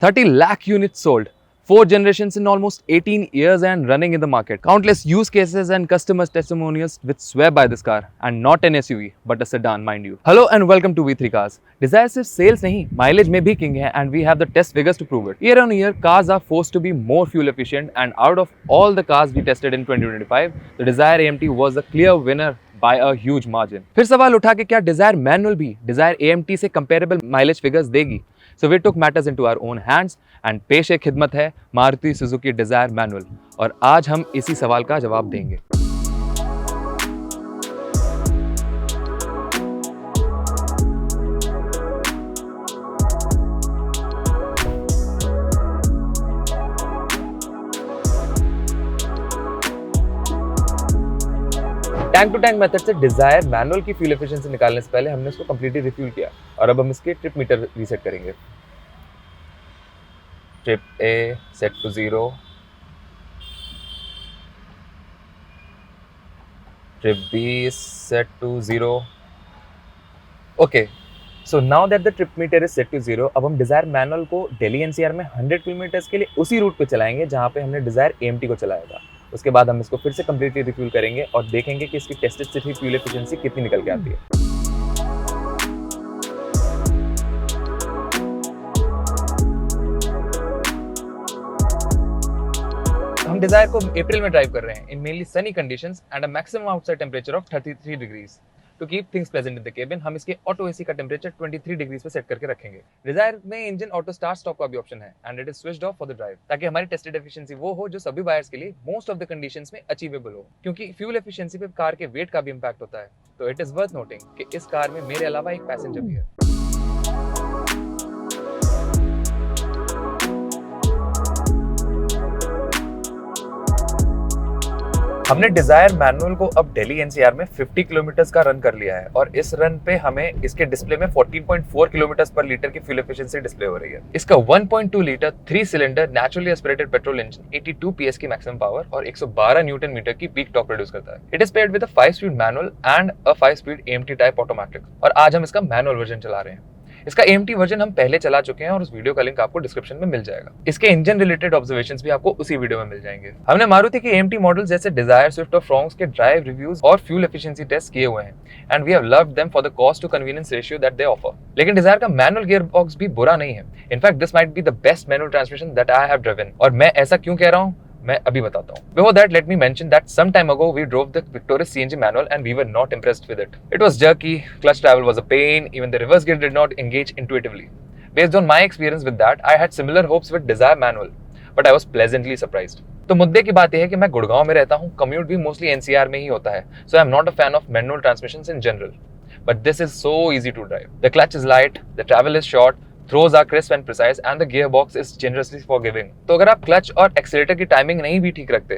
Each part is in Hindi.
30 lakh units sold, 4 generations in almost 18 years and running in the market. Countless use cases and customer testimonials which swear by this car, and not an SUV but a sedan, mind you. Hello and welcome to V3 Cars. Desire सिर्फ sales नहीं, mileage में भी king है, and we have the test figures to prove it. Year on year, cars are forced to be more fuel efficient, and out of all the cars we tested in 2025, the Desire AMT was the clear winner by a huge margin. फिर सवाल उठा कि क्या Desire मैनुअल भी Desire AMT से comparable mileage figures देगी? So we took matters into our own hands and पेश खिदमत है मारुति सुजुकी डिजायर मैनुअल, और आज हम इसी सवाल का जवाब देंगे। टैंक टू टैंक मेथड से डिजायर मैनुअल की फ्यूल एफिशिएंसी निकालने से पहले हमने इसको कंप्लीटली रिफ्यूल किया, और अब हम इसके ट्रिप मीटर रीसेट करेंगे। Trip A set to 0, trip B set to 0। Okay, so now that the trip meter is set to 0, अब हम डिजायर मैनुअल को दिल्ली एनसीआर में 100 किलोमीटर के लिए उसी रूट पे चलाएंगे जहां पे हमने डिजायर एएमटी को चलाया था। उसके बाद हम इसको फिर से कंप्लीटली रिफ्यूल करेंगे और देखेंगे कि इसकी टेस्टेड सिटी फ्यूल एफिशिएंसी कितनी निकल के आती है। हम डिजायर को अप्रैल में ड्राइव कर रहे हैं in mainly sunny conditions and a maximum outside temperature of 33 degrees. To keep things pleasant in the cabin, हम इसके ऑटो एसी का टेंपरेचर 23 डिग्रीज पे सेट करके रखेंगे। डिजायर में इंजन ऑटो स्टार्ट स्टॉप का भी ऑप्शन है and it is switched off for the drive, ताकि हमारी टेस्टेड एफिशिएंसी वो हो जो सभी बायर्स के लिए मोस्ट ऑफ द कंडीशंस में अचीवेबल हो, क्योंकि फ्यूल एफिशिएंसी पे कार के वेट का भी इंपैक्ट होता है। तो इट इज वर्थ नोटिंग कि इस कार में मेरे अलावा एक पैसेंजर भी है। हमने डिजायर मैनुअल को अब दिल्ली एनसीआर में 50 किलोमीटर का रन कर लिया है, और इस रन पे हमें इसके डिस्प्ले में 14.4 किलोमीटर पर लीटर की फ्यूल एफिशिएंसी डिस्प्ले हो रही है। इसका 1.2 litre 3 cylinder naturally aspirated petrol engine 82 PS की मैक्सिमम पावर और 112 न्यूटन मीटर की पीक टॉर्क प्रोड्यूस करता है। It is paired with a 5-स्पीड मैनुअल एंड अ 5-स्पीड एएमटी टाइप ऑटोमेटिक, और आज हम इसका मैनुअल वर्जन चला रहे हैं। इसका एएमटी वर्जन हम पहले चला चुके हैं और उस वीडियो का लिंक आपको डिस्क्रिप्शन में मिल जाएगा। इसके इंजन रिलेटेड ऑब्जर्वेशंस भी आपको उसी वीडियो में मिल जाएंगे। हमने मारुति के एएमटी मॉडल जैसे डिजायर, स्विफ्ट और फ्रॉन्क्स के ड्राइव रिव्यूज और फ्यूल एफिशिएंसी टेस्ट किए हुए हैं, and we have loved them for the cost to convenience ratio that they offer. लेकिन डिजायर का मैनुअल गियर बॉक्स भी बुरा नहीं है। In fact this might be the best manual transmission that I have driven, और मैं ऐसा क्यों कह रहा हूँ मैं अभी बताता हूँ। Before that, let me mention that some time ago we drove the Victoris CNG manual and we were not impressed with it. It was jerky, clutch travel was a pain, even the reverse gear did not engage intuitively. Based on my experience with that, I had similar hopes with Desire manual, but I was pleasantly surprised. तो मुद्दे की बात यह है कि मैं गुड़गांव में रहता हूँ, कम्यूट भी मोस्टली एनसीआर में ही होता है, so I am not a fan of manual transmissions in general. But this is so easy to drive. The clutch is light, the travel is short, throws are crisp and precise, and the gearbox is generously forgiving. तो अगर आप क्लच और एक्सीलरेटर की टाइमिंग नहीं भी ठीक रखते,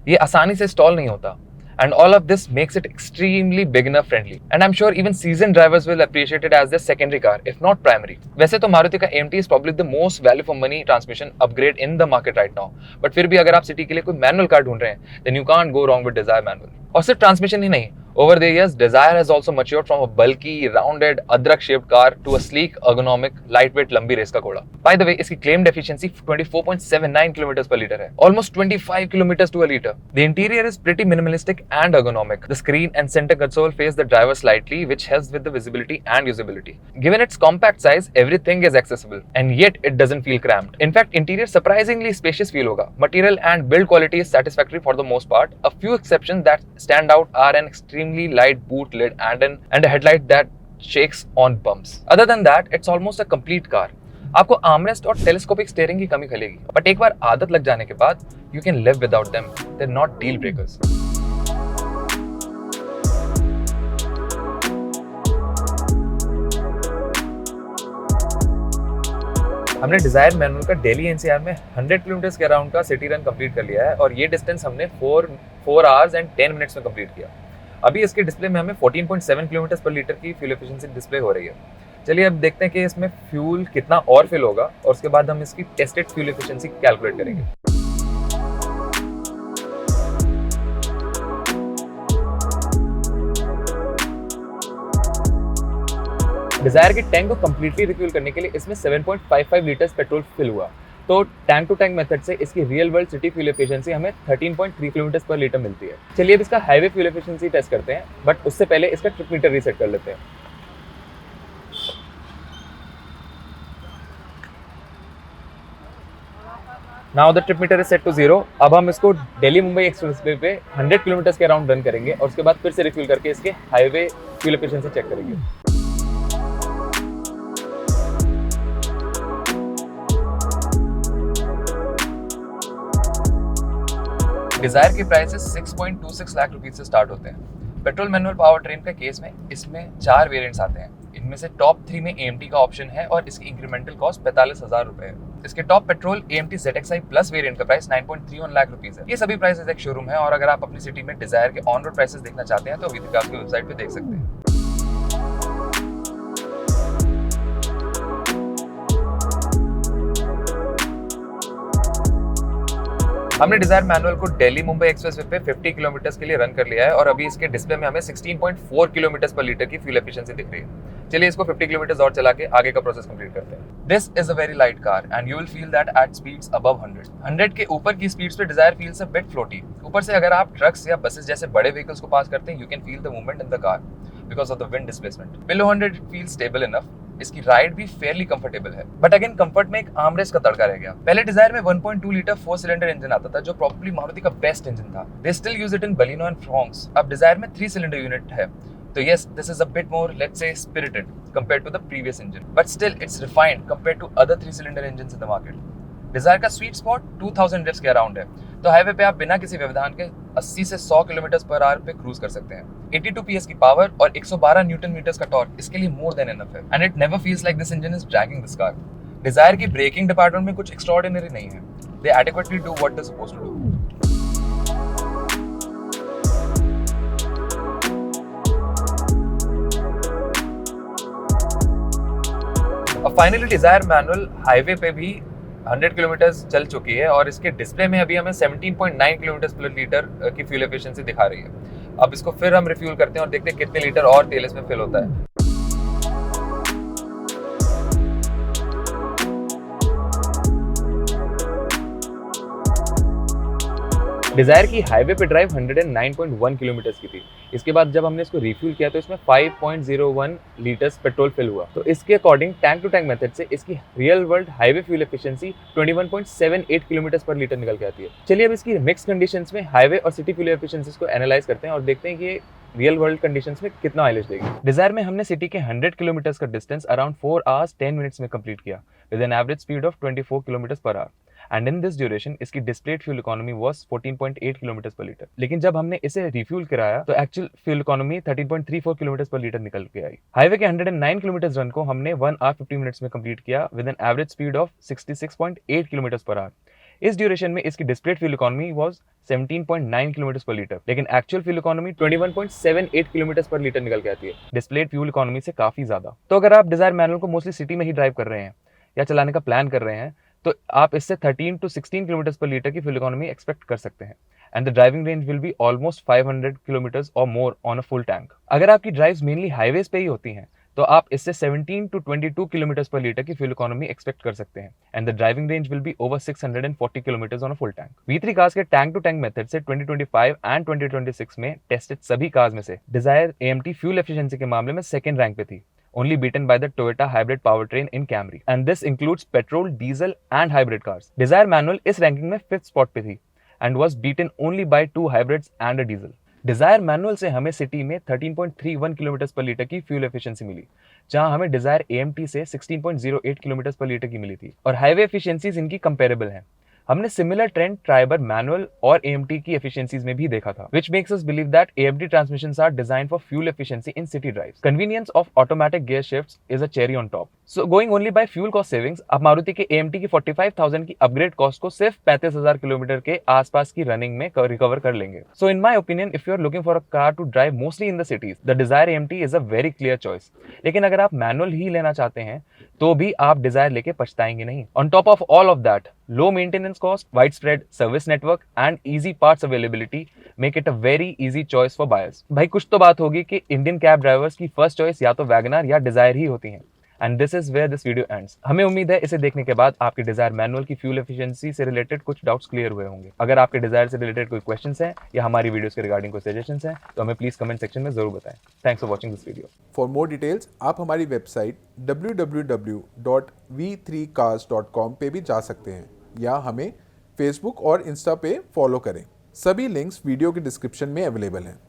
ये आसानी से स्टॉल नहीं होता। And all of this makes it extremely beginner friendly. And I'm sure even seasoned drivers will appreciate it as their secondary car, if not primary. वैसे तो मारुति का AMT is probably the most value for money transmission upgrade in the market right now. But फिर भी अगर आप सिटी के लिए कोई मैनुअल कार ढूंढ रहे हैं, then you can't go wrong with Desire manual. और सिर्फ ट्रांसमिशन ही नहीं, over the years, Desire has also matured from a bulky, rounded, adrak-shaped car to a sleek, ergonomic, lightweight, लंबी रेस का घोड़ा। By the way, इसकी claimed efficiency 24.79 kilometers per liter है, almost 25 kilometers to a liter. The interior is pretty minimalistic and ergonomic. The screen and center console face the driver slightly, which helps with the visibility and usability. Given its compact size, everything is accessible, and yet it doesn't feel cramped. In fact, interior surprisingly spacious feel होगा. Material and build quality is satisfactory for the most part. A few exceptions that stand out are an extremely light boot lid and a headlight that shakes on bumps. Other than that, it's almost a complete car. आपको आर्मरेस्ट और टेलीस्कोपिक स्टीयरिंग की कमी खलेगी, बट एक बार आदत लग जाने के बाद you can live without them. They're not deal breakers. हमने डिजायर मैनुअल का दिल्ली एनसीआर में 100 किलोमीटर के अराउंड का सिटी रन कंप्लीट कर लिया है, और ये डिस्टेंस हमने 4 आवर्स एंड 10 मिनट्स में कंप्लीट किया। अभी इसके डिस्प्ले में हमें 14.7 किलोमीटर पर लीटर की फ्यूल एफिशिएंसी डिस्प्ले हो रही है। चलिए अब देखते हैं कि इसमें फ्यूल कितना और फिल होगा, और उसके बाद हम इसकी टेस्टेड फ्यूल एफिशिएंसी कैलकुलेट करेंगे। डिजायर के टैंक को कंप्लीटली रिफ्यूल करने के लिए इसमें 7.55 लीटर्स पेट्रोल फिल हुआ। तो टैंक टू टैंक मेथड से इसकी real world city fuel efficiency हमें 13.3 किलोमीटर पर लीटर मिलती है। चलिए अब इसका हाईवे फ्यूल एफिशिएंसी टेस्ट करते हैं, बट उससे पहले इसका ट्रिप मीटर रीसेट कर लेते हैं। Now the trip meter is set to 0। अब हम इसको दिल्ली मुंबई एक्सप्रेसवे पे 100 किलोमीटर के अराउंड रन करेंगे और उसके बाद फिर से रिफ्यूल करके इसके हाईवे फ्यूल एफिशिएंसी चेक करेंगे। डिजायर के प्राइसेस 6.26 लाख रुपीस से स्टार्ट होते हैं। पेट्रोल मैनुअल पावर ट्रेन का केस में इसमें 4 वेरिएंट्स आते हैं। इनमें से टॉप 3 में AMT का ऑप्शन है और इसकी इंक्रीमेंटल कॉस्ट 45,000 रुपए है। इसके top petrol AMT ZXi plus variant का प्राइस 9.31 लाख रुपीस है। ये सभी प्राइसेस एक शोरूम है और अगर आप अपनी सिटी में डिजायर के ऑन रोड प्राइसेस देखना चाहते हैं तो वीथीकार्स की वेबसाइट पे देख सकते हैं। हमने डिजायर मैनुअल को दिल्ली मुंबई एक्सप्रेसवे पे 50 किलोमीटर के लिए रन कर लिया है और अभी इसके डिस्प्ले में हमें 16.4 किलोमीटर पर लीटर की फ्यूल एफिशिएंसी दिख रही है। चलिए इसको 50 किलोमीटर और चला के आगे का प्रोसेस कंप्लीट करते हैं। This is a very light car and you will feel that at speeds above 100 के ऊपर की स्पीड्स पे डिजायर फील्स अ बिट फ्लोटी। ऊपर से अगर आप ट्रक्स या बसेस जैसे बड़े व्हीकल्स को पास करते हैं, you can feel the movement in the car because of the wind displacement. Below 100 it feels stable enough. इसकी राइड भी फेयरली कंफर्टेबल है, बट अगेन कंफर्ट में एक आर्मरेस्ट का तड़का रह गया। पहले डिजायर में 1.2 लीटर 4 सिलेंडर इंजन आता था जो प्रॉब्ली मारुति का बेस्ट इंजन था। They still use it in Baleno and Fronx. अब डिजायर में 3 सिलेंडर यूनिट है, तो yes, this is a bit more, let's say, spirited compared to the previous engine, but still it's refined compared to other 3-cylinder engines in the market. Dzire का स्वीट स्पॉट 2000 रिव्स के अराउंड है, तो हाईवे पे आप बिना किसी व्यवधान के 80 से 100 किलोमीटर पर आवर पे क्रूज कर सकते हैं। 82 PS की पावर और 112 न्यूटन मीटर्स का टॉर्क इसके लिए मोर देन इनफ है and it never feels like this engine is dragging this car. Dzire की ब्रेकिंग डिपार्टमेंट में कुछ एक्स्ट्राऑर्डिनरी नहीं है। They adequately do what they supposed to do. अब फाइनली डिजायर मैनुअल हाईवे पे भी 100 किलोमीटर चल चुकी है और इसके डिस्प्ले में अभी हमें 17.9 किलोमीटर पर लीटर की फ्यूल एफिशिएंसी दिखा रही है। अब इसको फिर हम रिफ्यूल करते हैं और देखते हैं कितने लीटर और तेल इसमें फिल होता है। डिजायर की हाईवे पे ड्राइव 109.1 किलोमीटर की थी। इसके बाद जब हमने इसको रिफ्यूल किया तो इसमें 5.01 लीटर्स पेट्रोल फिल हुआ। तो इसके according tank to tank method से इसकी real world highway fuel efficiency 21.78 kilometre पर लीटर निकल के आती है। चलिए अब इसकी मिक्स कंडीशंस में हाईवे और सिटी फ्यूल एफिशिएंसीज को एनालाइज करते हैं और देखते हैं कि ये रियल वर्ल्ड कंडीशंस में कितना माइलेज देगी। डिजायर में हमने सिटी के 100 किलोमीटर का डिस्टेंस अराउंड 4 आवर्स 10 मिनट्स में कंप्लीट किया with an average speed of 24 kilometre per hour and in this duration इसकी displayed fuel economy was 14.8 kilometre पर लीटर। लेकिन जब हमने इसे रिफ्यूल कराया तो एक्चुअल फ्यूल इकोनॉमी 13.34 किलोमीटर पर लीटर निकल के आई। हाईवे के 109 किलोमीटर रन को हमने 1 आवर 50 मिनट्स में कंप्लीट किया with an average speed of 66.8 kilometre per our. इस ड्यूरेशन में इसकी displayed fuel economy was 17.9 kilometre पर लीटर, लेकिन एक्चुअल फ्यूल इकोनॉमी 21.78 किलोमीटर पर लीटर निकल के आती है, डिस्प्लेड फ्यूल इकोनॉमी से काफी ज्यादा। तो अगर आप डिजायर मैनुअल को मोस्टली सिटी में ही ड्राइव कर रहे हैं या चलाने का प्लान कर रहे हैं तो आप इससे 13 to 16 किलोमीटर पर लीटर की फ्यूल इकोनॉमी एक्सपेक्ट कर सकते हैं and the driving range will be almost 500 kilometres और more on a full tank. अगर आपकी ड्राइव्स मेनली हाईवेज पे ही होती हैं तो आप इससे 17 to 22 किलोमीटर पर लीटर की फ्यूल इकोनॉमी एक्सपेक्ट कर सकते हैं and the driving range will B over 640 kilometre on a full tank. V3 cars के टैंक टू टैंक मेथड से 2025 एंड 2026 में टेस्टेड सभी कार्स में से डिजायर AMT फ्यूल एफिशिएंसी के मामले में सेकंड रैंक पे थी, only beaten by the Toyota hybrid powertrain in Camry, and this includes petrol, diesel and hybrid cars. Desire Manual इस रैंकिंग में 5th स्पॉट पे थी and was beaten only by 2 hybrids and a diesel. Dzire manual से हमें सिटी में 13.31 किलोमीटर पर लीटर की फ्यूल एफिशिएंसी मिली, जहां हमें डिजायर AMT से 16.08 किलोमीटर पर लीटर की मिली थी और हाईवे एफिशिएंसीज इनकी कंपेरेबल हैं। हमने सिमिलर ट्रेंड ट्राइबर मैनुअल और AMT की एफिशिएंसीज में भी देखा था, which makes us believe that AMT transmissions are designed for fuel efficiency in city drives. Convenience of automatic gear shifts is a cherry on top. So going only by fuel cost savings, आप मारुति के AMT की 45,000 की अपग्रेड कॉस्ट को सिर्फ 35,000 किलोमीटर के आसपास की रनिंग में रिकवर कर लेंगे। So in my opinion, if you are looking for a car to drive mostly in the cities, the Dzire AMT is a very clear choice. लेकिन अगर आप मैनुअल ही लेना चाहते हैं तो भी आप डिजायर लेके पछताएंगे नहीं। On top of all of that, low maintenance cost, wide spread service network and easy parts availability make it a very easy choice for buyers. भाई कुछ तो बात होगी कि इंडियन कैब ड्राइवर्स की फर्स्ट चॉइस या तो वैगनर या डिजायर ही होती है। And this is where this video ends. हमें उम्मीद है इसे देखने के बाद आपके डिजायर मैनुअल की फ्यूल एफिशिएंसी से रिलेटेड कुछ डाउट्स क्लियर हुए होंगे। अगर आपके डिजायर से रिलेटेड कोई क्वेश्चंस हैं या हमारी वीडियोस के रिगार्डिंग कोई सजेशंस हैं तो हमें प्लीज कमेंट सेक्शन में जरूर बताएं। Thanks for watching this video. For more details आप हमारी वेबसाइट www.v3cars.com पे भी जा सकते हैं या हमें फेसबुक और इंस्टा पे फॉलो करें। सभी लिंक्स वीडियो के डिस्क्रिप्शन में अवेलेबल हैं।